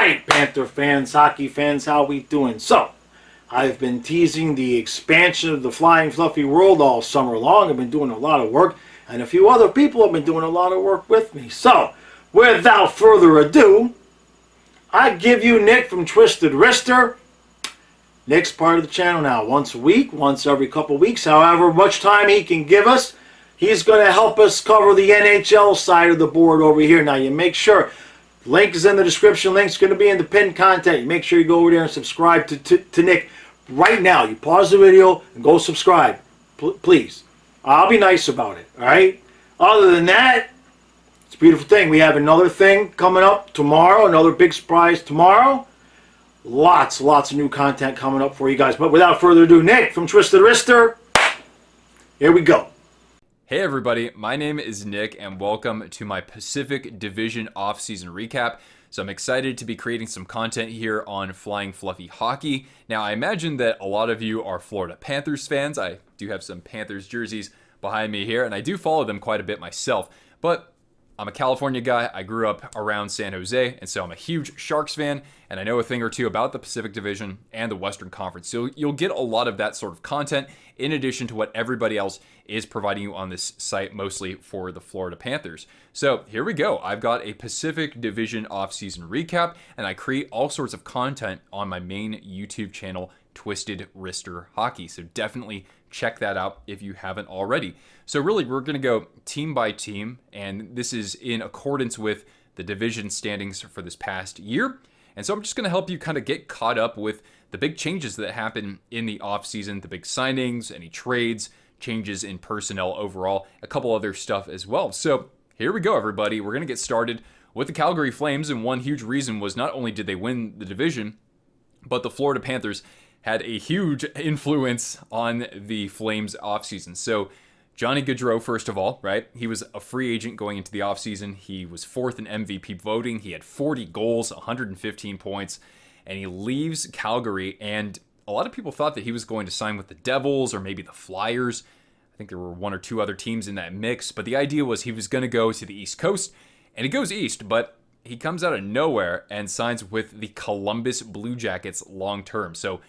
right, Panther fans, hockey fans, how we doing? So, I've been teasing the expansion of the Flying Fluffy world all summer long. I've been doing a lot of work, and a few other people have been doing a lot of work with me. So, without further ado, I give you Nick from Twisted Wrister. Nick's part of the channel now, once a week, once every couple weeks, however much time he can give us. He's going to help us cover the NHL side of the board over here. Now, you make sure, link is in the description, link's going to be in the pinned content. You make sure you go over there and subscribe to Nick right now. You pause the video and go subscribe, please. I'll be nice about it, all right? Other than that, it's a beautiful thing. We have another thing coming up tomorrow, another big surprise tomorrow. Lots of new content coming up for you guys. But without further ado, Nick from Twisted Wrister, here we go. Hey everybody, my name is Nick and welcome to my Pacific Division off-season recap. So I'm excited to be creating some content here on Flying Fluffy Hockey. Now I imagine that a lot of you are Florida Panthers fans. I do have some Panthers jerseys behind me here and I do follow them quite a bit myself. But I'm a California guy. I grew up around San Jose, and so I'm a huge Sharks fan, and I know a thing or two about the Pacific Division and the Western Conference. So you'll get a lot of that sort of content in addition to what everybody else is providing you on this site, mostly for the Florida Panthers. So here we go. I've got a Pacific Division offseason recap, and I create all sorts of content on my main YouTube channel, Twisted Wrister Hockey. So definitely check that out if you haven't already. So really, we're going to go team by team, and this is in accordance with the division standings for this past year. And so I'm just going to help you kind of get caught up with the big changes that happen in the offseason, the big signings, any trades, changes in personnel overall, a couple other stuff as well. So here we go, everybody. We're going to get started with the Calgary Flames, and one huge reason was not only did they win the division, but the Florida Panthers had a huge influence on the Flames offseason. So Johnny Gaudreau, first of all, right? He was a free agent going into the offseason. He was fourth in MVP voting. He had 40 goals, 115 points, and he leaves Calgary. And a lot of people thought that he was going to sign with the Devils or maybe the Flyers. I think there were one or two other teams in that mix. But the idea was he was going to go to the East Coast, and he goes east, but he comes out of nowhere and signs with the Columbus Blue Jackets long term. So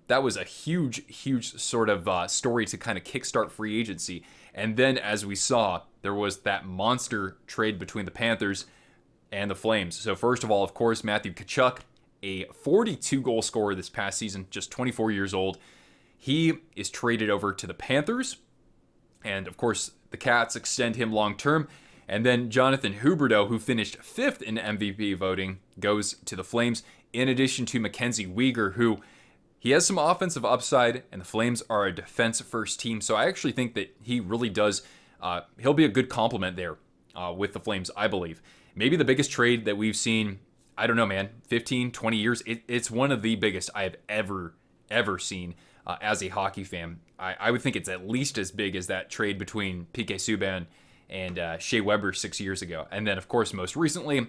that was a huge sort of story to kind of kickstart free agency. And then, as we saw, there was that monster trade between the Panthers and the Flames. So first of all, of course, Matthew Tkachuk, a 42-goal scorer this past season, just 24 years old. He is traded over to the Panthers. And, of course, the Cats extend him long-term. And then Jonathan Huberdeau, who finished fifth in MVP voting, goes to the Flames, in addition to Mackenzie Weegar, who he has some offensive upside, and the Flames are a defense-first team. So I actually think that he really does, he'll be a good complement there with the Flames, I believe. Maybe the biggest trade that we've seen, I don't know, man, 15, 20 years. It's one of the biggest I have ever seen as a hockey fan. I would think it's at least as big as that trade between P.K. Subban and Shea Weber 6 years ago. And then, of course, most recently,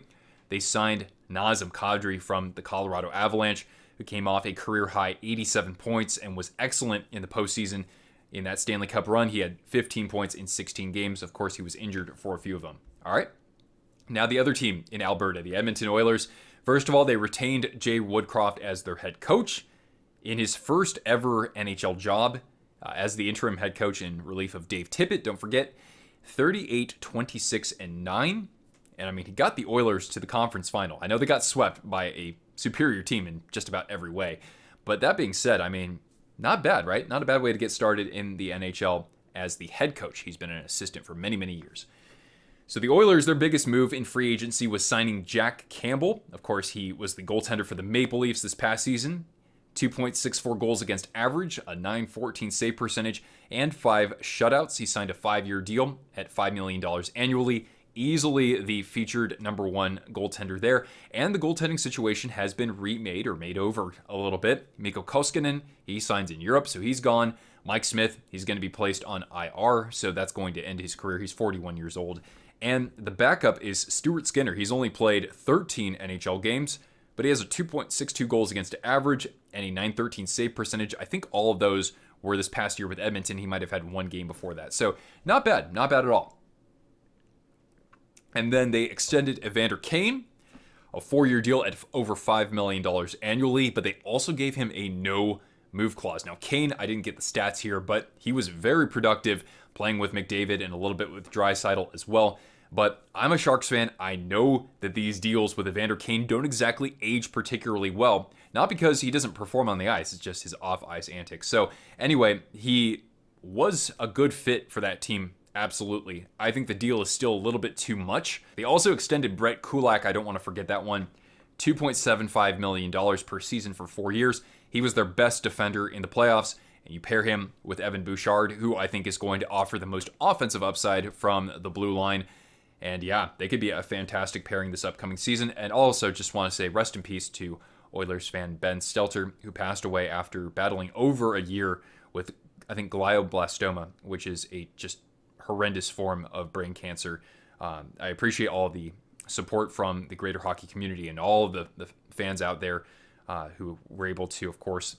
they signed Nazem Kadri from the Colorado Avalanche, who came off a career-high 87 points and was excellent in the postseason. In that Stanley Cup run, he had 15 points in 16 games. Of course, he was injured for a few of them. All right. Now, the other team in Alberta, the Edmonton Oilers. First of all, they retained Jay Woodcroft as their head coach in his first ever NHL job as the interim head coach in relief of Dave Tippett. Don't forget, 38, 26, and 9. And, I mean, he got the Oilers to the conference final. I know they got swept by a superior team in just about every way. But that being said, I mean, not bad, right? Not a bad way to get started in the NHL as the head coach. He's been an assistant for many years. So the Oilers, their biggest move in free agency was signing Jack Campbell. Of course, he was the goaltender for the Maple Leafs this past season. 2.64 goals against average, a .914 save percentage, and 5 shutouts. He signed a 5-year deal at $5 million annually. Easily the featured number one goaltender there. And the goaltending situation has been remade or made over a little bit. Mikko Koskinen, he signs in Europe, so he's gone. Mike Smith, he's going to be placed on IR, so that's going to end his career. He's 41 years old. And the backup is Stuart Skinner. He's only played 13 NHL games, but he has a 2.62 goals against average and a .913 save percentage. I think all of those were this past year with Edmonton. He might have had one game before that. So not bad at all. And then they extended Evander Kane a 4-year deal at over $5 million annually, but they also gave him a no move clause. Now, Kane, I didn't get the stats here, but he was very productive playing with McDavid and a little bit with Draisaitl as well. But I'm a Sharks fan. I know that these deals with Evander Kane don't exactly age particularly well. Not because he doesn't perform on the ice, it's just his off-ice antics. So anyway, he was a good fit for that team, absolutely. I think the deal is still a little bit too much. They also extended Brett Kulak, I don't want to forget that one, $2.75 million per season for 4 years. He was their best defender in the playoffs. And you pair him with Evan Bouchard, who I think is going to offer the most offensive upside from the blue line. And yeah, they could be a fantastic pairing this upcoming season. And also just want to say rest in peace to Oilers fan Ben Stelter, who passed away after battling over a year with, I think, glioblastoma, which is a just horrendous form of brain cancer. I appreciate all the support from the greater hockey community and all of the fans out there who were able to, of course,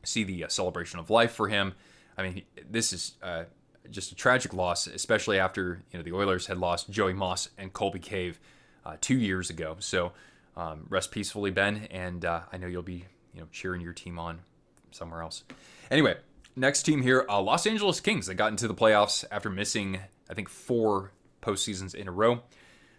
see the celebration of life for him. I mean, this is just a tragic loss, especially after the Oilers had lost Joey Moss and Colby Cave 2 years ago. So rest peacefully, Ben, and I know you'll be cheering your team on somewhere else. Anyway, next team here, Los Angeles Kings. They got into the playoffs after missing, I think, 4 postseasons in a row.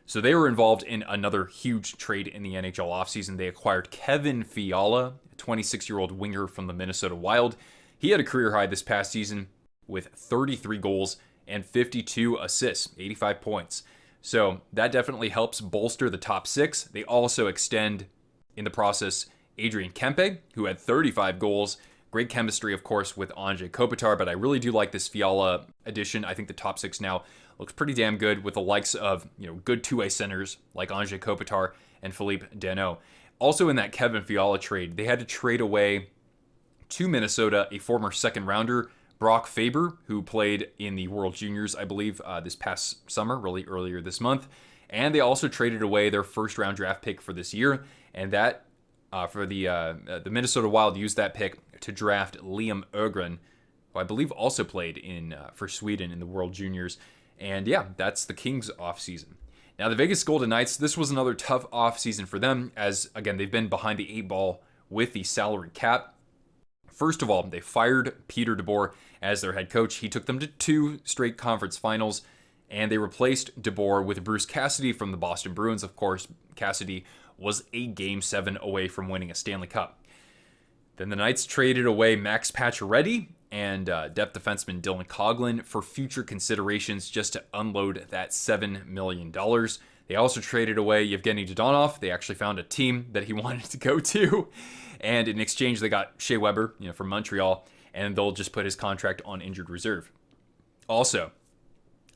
So they were involved in another huge trade in the NHL offseason. They acquired Kevin Fiala, a 26-year-old winger from the Minnesota Wild. He had a career high this past season with 33 goals and 52 assists, 85 points. So that definitely helps bolster the top 6. They also extend, in the process, Adrian Kempe, who had 35 goals. Great chemistry, of course, with Anze Kopitar, but I really do like this Fiala addition. I think the top 6 now looks pretty damn good with the likes of good two-way centers like Anze Kopitar and Philippe Danault. Also in that Kevin Fiala trade, they had to trade away to Minnesota a former second-rounder, Brock Faber, who played in the World Juniors, I believe, this past summer, really earlier this month. And they also traded away their first-round draft pick for this year, and that for the Minnesota Wild used that pick to draft Liam Ögren, who I believe also played for Sweden in the World Juniors. And yeah, that's the Kings offseason. Now, the Vegas Golden Knights, this was another tough offseason for them, as, again, they've been behind the 8 ball with the salary cap. First of all, they fired Peter DeBoer as their head coach. He took them to 2 straight conference finals, and they replaced DeBoer with Bruce Cassidy from the Boston Bruins. Of course, Cassidy was a Game 7 away from winning a Stanley Cup. Then the Knights traded away Max Pacioretty and depth defenseman Dylan Coghlan for future considerations just to unload that $7 million. They also traded away Yevgeny Dodonov. They actually found a team that he wanted to go to. And in exchange, they got Shea Weber, from Montreal, and they'll just put his contract on injured reserve. Also,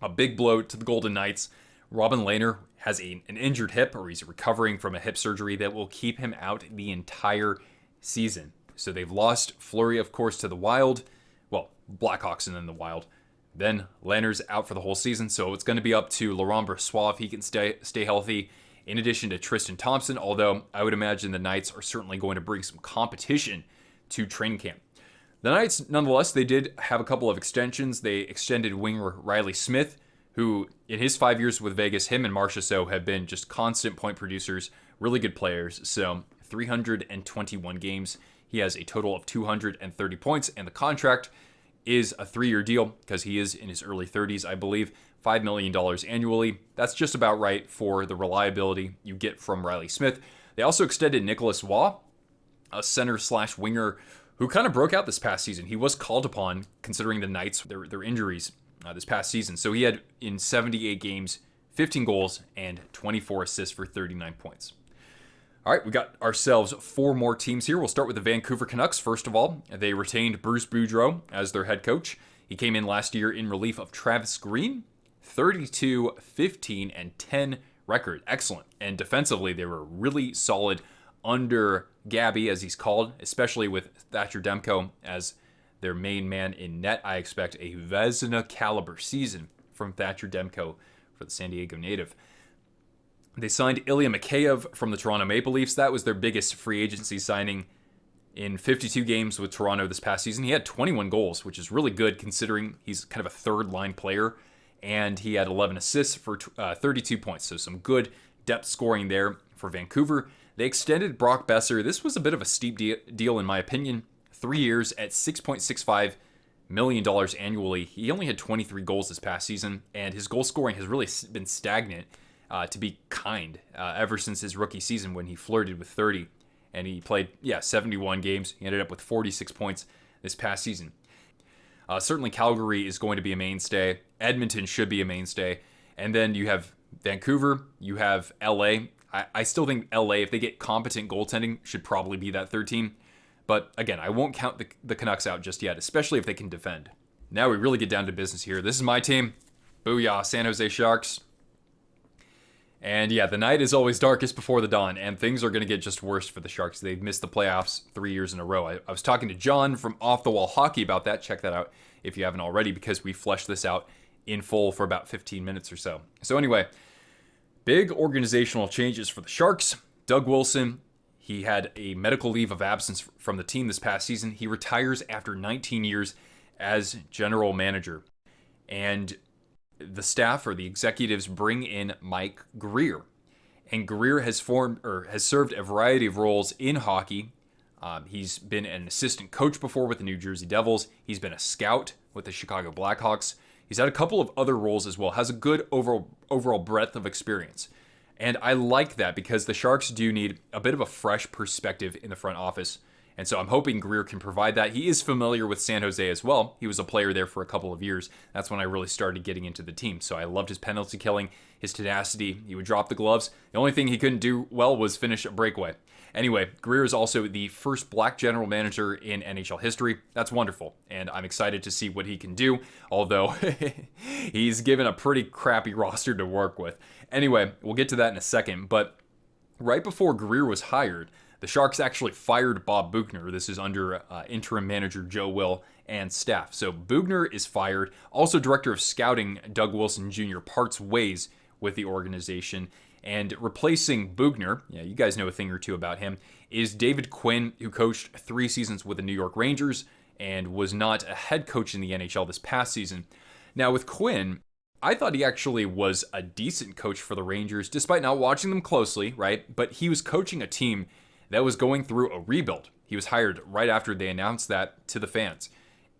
a big blow to the Golden Knights. Robin Lehner has an injured hip, or he's recovering from a hip surgery that will keep him out the entire season. So they've lost Fleury, of course, to the Wild. Well, Blackhawks and then the Wild. Then Lehner's out for the whole season, so it's going to be up to Laurent Brossoit if he can stay healthy, in addition to Tristan Thompson, although I would imagine the Knights are certainly going to bring some competition to training camp. The Knights, nonetheless, they did have a couple of extensions. They extended winger Riley Smith, who in his 5 years with Vegas, him and Marchessault have been just constant point producers, really good players. So 321 games. He has a total of 230 points, and the contract is a 3-year deal because he is in his early 30s, I believe. $5 million annually. That's just about right for the reliability you get from Riley Smith. They also extended Nicholas Waugh, a center/winger who kind of broke out this past season. He was called upon, considering the Knights, their injuries this past season. So he had, in 78 games, 15 goals and 24 assists for 39 points. All right, we got ourselves 4 more teams here. We'll start with the Vancouver Canucks. First of all, they retained Bruce Boudreau as their head coach. He came in last year in relief of Travis Green. 32, 15, and 10 record. Excellent. And defensively, they were really solid under Gabby, as he's called, especially with Thatcher Demko as their main man in net. I expect a Vezina caliber season from Thatcher Demko for the San Diego native. They signed Ilya Mikheyev from the Toronto Maple Leafs. That was their biggest free agency signing in 52 games with Toronto this past season. He had 21 goals, which is really good considering he's kind of a third-line player. And he had 11 assists for 32 points. So some good depth scoring there For Vancouver, they extended Brock Besser. This was a bit of a steep deal in my opinion. 3 years at $6.65 million annually. He only had 23 goals this past season, and his goal scoring has really been stagnant, to be kind, ever since his rookie season when he flirted with 30. And he played, 71 games. He ended up with 46 points this past season. Certainly Calgary is going to be a mainstay. Edmonton should be a mainstay. And then you have Vancouver, you have LA. I still think LA, if they get competent goaltending, should probably be that third team. But again, I won't count the Canucks out just yet, especially if they can defend. Now we really get down to business here. This is my team. Booyah, San Jose Sharks. And yeah, the night is always darkest before the dawn, and things are going to get just worse for the Sharks. They've missed the playoffs 3 years in a row. I was talking to John from Off the Wall Hockey about that. Check that out if you haven't already, because we fleshed this out in full for about 15 minutes or so. So anyway, big organizational changes for the Sharks. Doug Wilson, he had a medical leave of absence from the team this past season. He retires after 19 years as general manager. And the staff or the executives bring in Mike Grier. And Grier has served a variety of roles in hockey. He's been an assistant coach before with the New Jersey Devils. He's been a scout with the Chicago Blackhawks. He's had a couple of other roles as well. Has a good overall breadth of experience. And I like that because the Sharks do need a bit of a fresh perspective in the front office. And so I'm hoping Grier can provide that. He is familiar with San Jose as well. He was a player there for a couple of years. That's when I really started getting into the team. So I loved his penalty killing, his tenacity. He would drop the gloves. The only thing he couldn't do well was finish a breakaway. Anyway, Grier is also the first black general manager in NHL history. That's wonderful, and I'm excited to see what he can do, although he's given a pretty crappy roster to work with. Anyway, we'll get to that in a second, but right before Grier was hired, the Sharks actually fired Bob Buchner. This is under interim manager Joe Will and staff. So Buchner is fired. Also, director of scouting Doug Wilson Jr. parts ways with the organization. And replacing Buchner, you guys know a thing or two about him, is David Quinn, who coached 3 seasons with the New York Rangers and was not a head coach in the NHL this past season. Now, with Quinn, I thought he actually was a decent coach for the Rangers, despite not watching them closely, right? But he was coaching a team that was going through a rebuild. He was hired right after they announced that to the fans.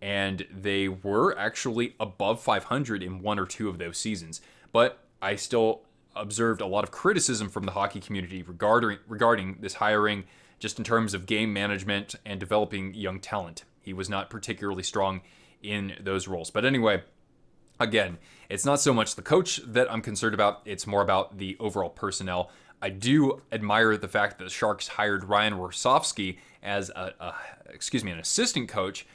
And they were actually above 500 in 1 or 2 of those seasons. But I still observed a lot of criticism from the hockey community regarding this hiring, just in terms of game management and developing young talent. He was not particularly strong in those roles. But anyway, again, it's not so much the coach that I'm concerned about. It's more about the overall personnel. I do admire the fact that the Sharks hired Ryan Warsofsky as an assistant coach,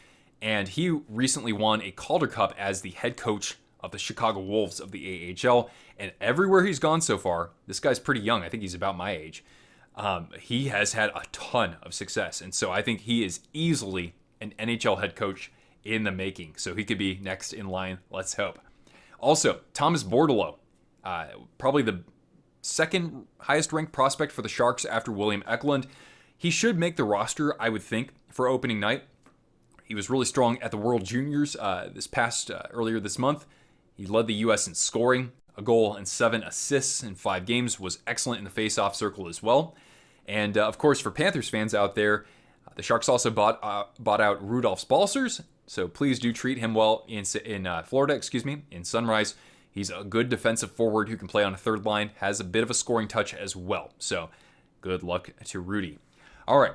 and he recently won a Calder Cup as the head coach of the Chicago Wolves of the AHL. And everywhere he's gone so far, this guy's pretty young. I think he's about my age. He has had a ton of success. And so I think he is easily an NHL head coach in the making. So he could be next in line. Let's hope. Also, Thomas Bordeleau, probably the second highest ranked prospect for the Sharks after William Eklund. He should make the roster, I would think, for opening night. He was really strong at the World Juniors earlier this month. He led the U.S. in scoring, a goal and 7 assists in 5 games, was excellent in the face-off circle as well. And of course, for Panthers fans out there, the Sharks also bought out Rudolph Balcers, so please do treat him well in Florida, in Sunrise. He's a good defensive forward who can play on a third line, has a bit of a scoring touch as well. So good luck to Rudy. All right,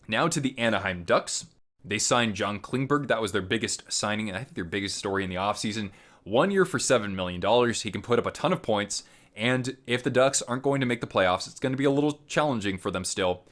now to the Anaheim Ducks. They signed John Klingberg. That was their biggest signing, and I think their biggest story in the offseason. 1 year for $7 million. He can put up a ton of points, and if the Ducks aren't going to make the playoffs, it's going to be a little challenging for them still.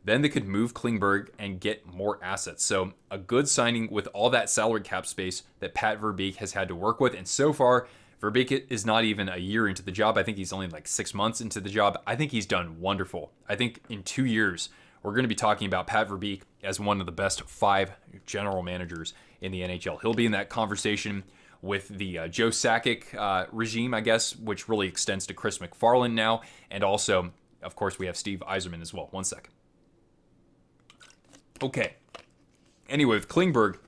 Then they could move Klingberg and get more assets. So a good signing with all that salary cap space that Pat Verbeek has had to work with. And so far, Verbeek is not even a year into the job. I think he's only like 6 months into the job. I think he's done wonderful. I think in 2 years, we're going to be talking about Pat Verbeek as one of the best 5 general managers in the NHL. He'll be in that conversation with the Joe Sakic regime, I guess, which really extends to Chris McFarland now. And also, of course, we have Steve Yzerman as well. 1 second. Okay. Anyway, with Klingberg,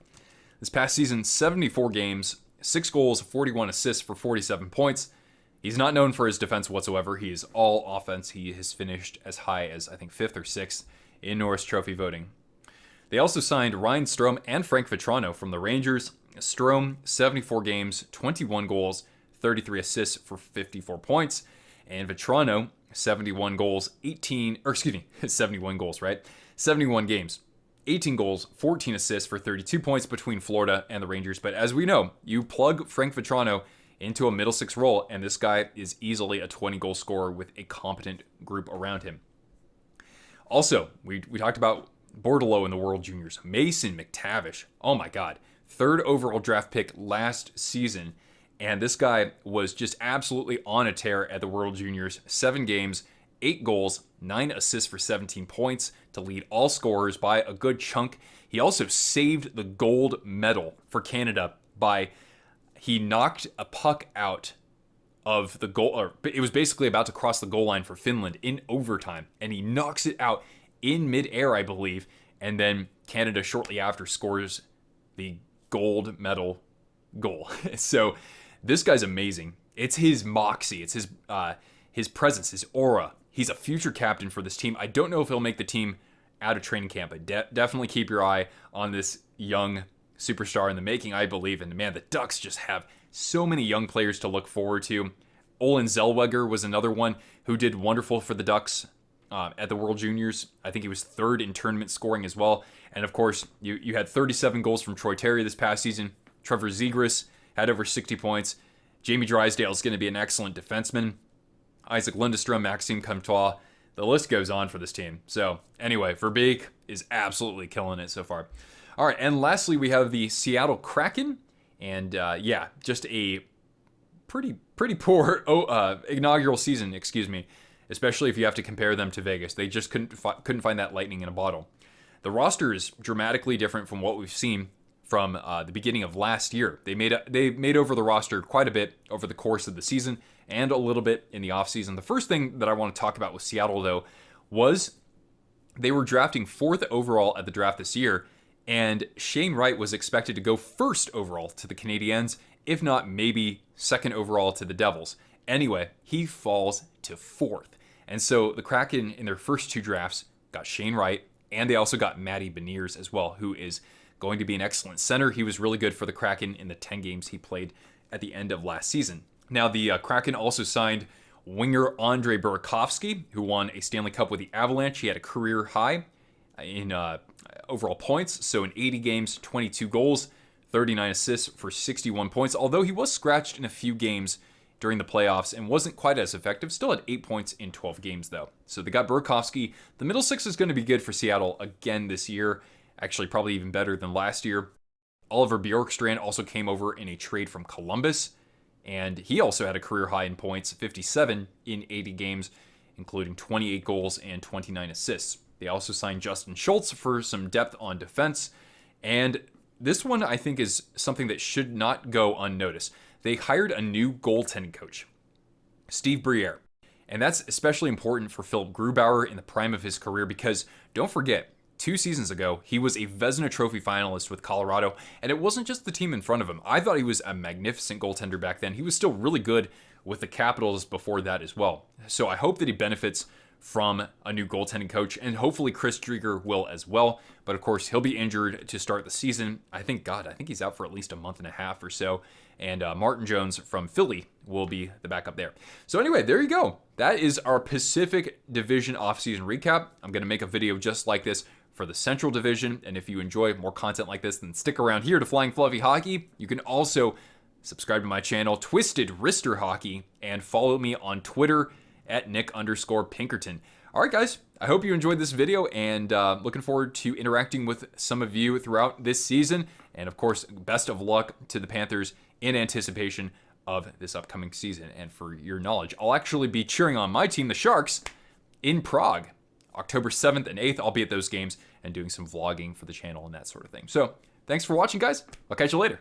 this past season, 74 games, 6 goals, 41 assists for 47 points. He's not known for his defense whatsoever. He is all offense. He has finished as high as, I think, 5th or 6th in Norris Trophy voting. They also signed Ryan Strome and Frank Vetrano from the Rangers. Strome, 74 games, 21 goals, 33 assists for 54 points. And Vetrano, 71 goals, 71 goals, right? 71 games, 18 goals, 14 assists for 32 points between Florida and the Rangers. But as we know, you plug Frank Vetrano into a middle six role, and this guy is easily a 20-goal scorer with a competent group around him. Also, we talked about Bordelot in the World Juniors. Mason McTavish, oh my God, 3rd overall draft pick last season. And this guy was just absolutely on a tear at the World Juniors. 7 games, 8 goals, 9 assists for 17 points to lead all scorers by a good chunk. He also saved the gold medal for Canada by he knocked a puck out of the goal, or it was basically about to cross the goal line for Finland in overtime, and he knocks it out in midair, I believe, and then Canada shortly after scores the gold medal goal. So this guy's amazing. It's his moxie, it's his presence, his aura. He's a future captain for this team. I don't know if he'll make the team out of training camp, but definitely keep your eye on this young superstar in the making, I believe. And man, the Ducks just have so many young players to look forward to. Olin Zellweger was another one who did wonderful for the Ducks at the World Juniors. I think he was 3rd in tournament scoring as well. And of course, you had 37 goals from Troy Terry this past season. Trevor Zegras had over 60 points. Jamie Drysdale is going to be an excellent defenseman. Isaac Lindestrom, Maxime Comtois. The list goes on for this team. So anyway, Verbeek is absolutely killing it so far. All right, and lastly, we have the Seattle Kraken. And just a pretty poor inaugural season, especially if you have to compare them to Vegas. They just couldn't find that lightning in a bottle. The roster is dramatically different from what we've seen from the beginning of last year. They made over the roster quite a bit over the course of the season and a little bit in the offseason. The first thing that I want to talk about with Seattle, though, was they were drafting 4th overall at the draft this year, and Shane Wright was expected to go 1st overall to the Canadiens, if not maybe 2nd overall to the Devils. Anyway, he falls to 4th. And so the Kraken in their first 2 drafts got Shane Wright, and they also got Matty Beniers as well, who is going to be an excellent center. He was really good for the Kraken in the 10 games he played at the end of last season. Now, the Kraken also signed winger Andre Burakovsky, who won a Stanley Cup with the Avalanche. He had a career high in overall points. So in 80 games, 22 goals, 39 assists for 61 points. Although he was scratched in a few games during the playoffs and wasn't quite as effective. Still had 8 points in 12 games, though. So they got Burakovsky. The middle six is going to be good for Seattle again this year. Actually, probably even better than last year. Oliver Bjorkstrand also came over in a trade from Columbus. And he also had a career high in points, 57 in 80 games, including 28 goals and 29 assists. They also signed Justin Schultz for some depth on defense. And this one, I think, is something that should not go unnoticed. They hired a new goaltending coach, Steve Briere. And that's especially important for Philip Grubauer in the prime of his career because, don't forget, 2 seasons ago, he was a Vezina Trophy finalist with Colorado, and it wasn't just the team in front of him. I thought he was a magnificent goaltender back then. He was still really good with the Capitals before that as well. So I hope that he benefits from a new goaltending coach, and hopefully Chris Drieger will as well. But of course, he'll be injured to start the season. I think he's out for at least a month and a half or so. And Martin Jones from Philly will be the backup there. So anyway, there you go. That is our Pacific Division offseason recap. I'm going to make a video just like this for the Central Division. And if you enjoy more content like this, then stick around here to Flying Fluffy Hockey. You can also subscribe to my channel, Twisted Wrister Hockey, and follow me on Twitter at Nick_Pinkerton. All right, guys, I hope you enjoyed this video, and looking forward to interacting with some of you throughout this season. And of course, best of luck to the Panthers in anticipation of this upcoming season. And for your knowledge, I'll actually be cheering on my team, the Sharks, in Prague, October 7th and 8th. I'll be at those games and doing some vlogging for the channel and that sort of thing. So thanks for watching, guys. I'll catch you later.